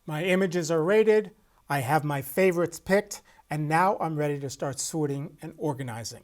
My images are rated, I have my favorites picked, and now I'm ready to start sorting and organizing.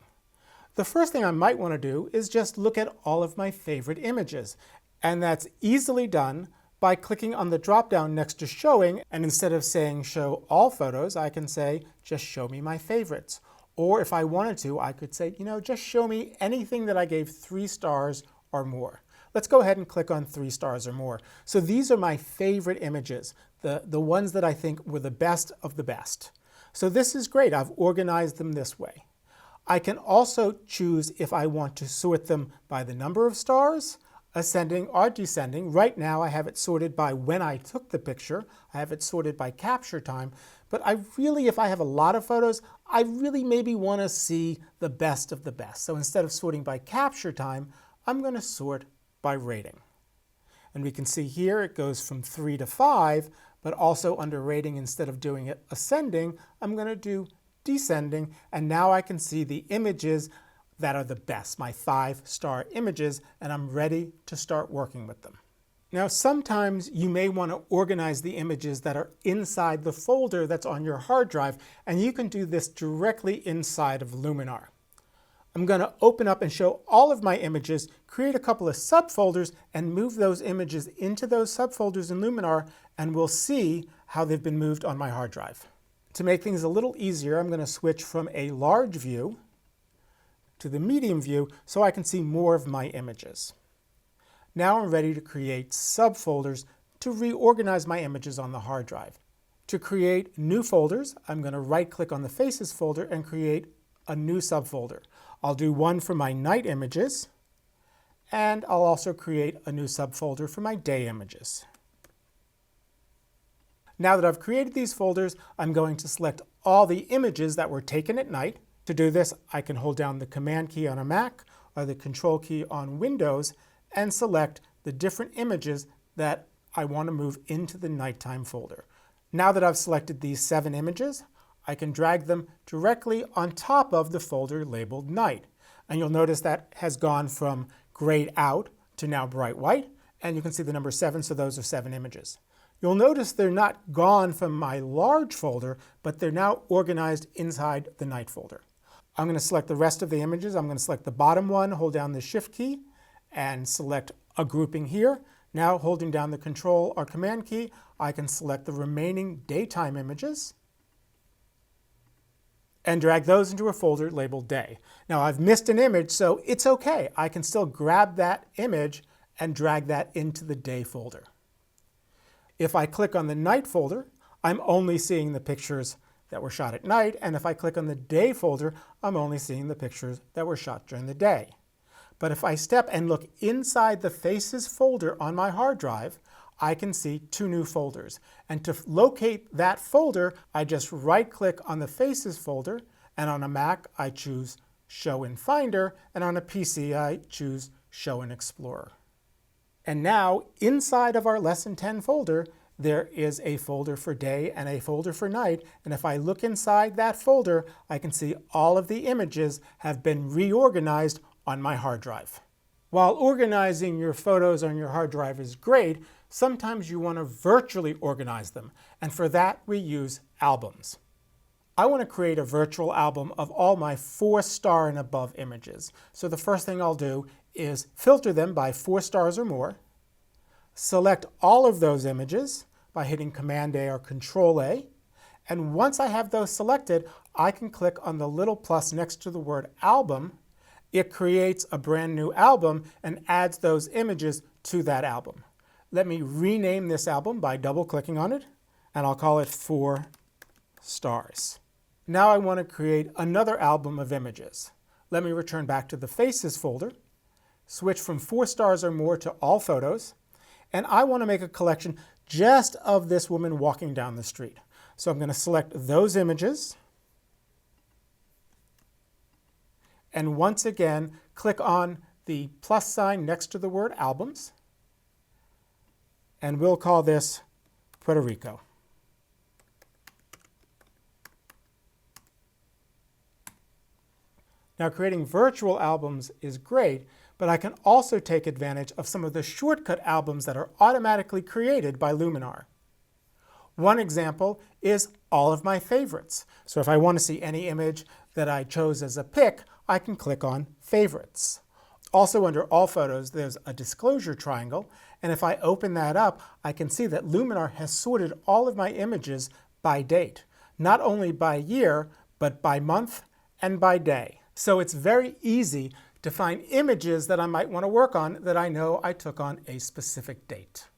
The first thing I might want to do is just look at all of my favorite images, and that's easily done by clicking on the drop-down next to Showing, and instead of saying Show All Photos, I can say just show me my favorites. Or if I wanted to, I could say, just show me anything that I gave 3 stars or more. Let's go ahead and click on 3 stars or more. So these are my favorite images, the ones that I think were the best of the best. So this is great. I've organized them this way. I can also choose if I want to sort them by the number of stars, ascending or descending. Right now I have it sorted by when I took the picture. I have it sorted by capture time. But if I have a lot of photos, I really maybe want to see the best of the best. So instead of sorting by capture time, I'm going to sort by rating. And we can see here it goes from 3 to 5, but also under rating, instead of doing it ascending, I'm going to do descending, and now I can see the images that are the best, my 5-star images, and I'm ready to start working with them. Now sometimes you may want to organize the images that are inside the folder that's on your hard drive, and you can do this directly inside of Luminar. I'm going to open up and show all of my images, create a couple of subfolders, and move those images into those subfolders in Luminar, and we'll see how they've been moved on my hard drive. To make things a little easier, I'm going to switch from a large view to the medium view so I can see more of my images. Now I'm ready to create subfolders to reorganize my images on the hard drive. To create new folders, I'm going to right-click on the Faces folder and create a new subfolder. I'll do one for my night images, and I'll also create a new subfolder for my day images. Now that I've created these folders, I'm going to select all the images that were taken at night. To do this, I can hold down the Command key on a Mac or the Control key on Windows and select the different images that I want to move into the nighttime folder. Now that I've selected these 7 images, I can drag them directly on top of the folder labeled Night. And you'll notice that has gone from grayed out to now bright white, and you can see the number 7, so those are 7 images. You'll notice they're not gone from my large folder, but they're now organized inside the Night folder. I'm going to select the rest of the images. I'm going to select the bottom one, hold down the Shift key, and select a grouping here. Now holding down the Control or Command key, I can select the remaining daytime images and drag those into a folder labeled Day. Now I've missed an image, so it's okay. I can still grab that image and drag that into the Day folder. If I click on the Night folder, I'm only seeing the pictures that were shot at night, and if I click on the Day folder, I'm only seeing the pictures that were shot during the day. But if I step and look inside the Faces folder on my hard drive, I can see 2 new folders. And to locate that folder, I just right-click on the Faces folder, and on a Mac, I choose Show in Finder, and on a PC, I choose Show in Explorer. And now, inside of our Lesson 10 folder, there is a folder for day and a folder for night, and if I look inside that folder, I can see all of the images have been reorganized on my hard drive. While organizing your photos on your hard drive is great, sometimes you want to virtually organize them, and for that we use albums. I want to create a virtual album of all my 4-star and above images. So the first thing I'll do is filter them by 4 stars or more, select all of those images by hitting Command A or Control A, and once I have those selected, I can click on the little plus next to the word album. It creates a brand new album and adds those images to that album. Let me rename this album by double-clicking on it, and I'll call it 4 Stars. Now I want to create another album of images. Let me return back to the Faces folder, switch from 4 stars or more to all photos, and I want to make a collection just of this woman walking down the street. So I'm going to select those images, and once again click on the plus sign next to the word albums, and we'll call this Puerto Rico. Now, creating virtual albums is great, but I can also take advantage of some of the shortcut albums that are automatically created by Luminar. One example is all of my favorites. So if I want to see any image that I chose as a pick, I can click on Favorites. Also under All Photos, there's a disclosure triangle, and if I open that up, I can see that Luminar has sorted all of my images by date. Not only by year, but by month and by day. So it's very easy to find images that I might want to work on that I know I took on a specific date.